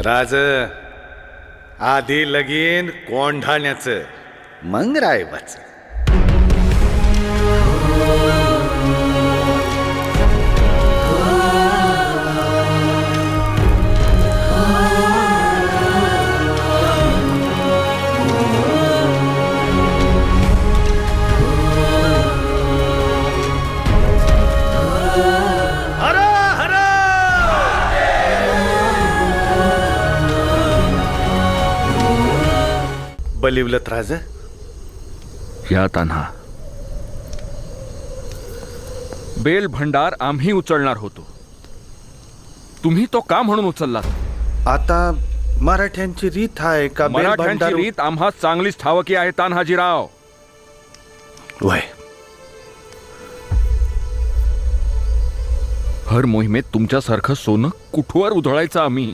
राज आधी लगीन कोंढाण्याचं मग रायबाचं. बलिवलत राज. या तान्हा, बेल भंडार आम्ही उचलणार होतो, तुम्ही तो का म्हणून उचललात? आता मराठ्यांची रीत आहे का बेल मराठ्यांची भंडार? रीत आम्हा चांगलीच ठावकी आहे तान्हाजीराव. वय हर मोहिमेत तुमच्यासारखं सोनं कुठवर उधळायचं आम्ही?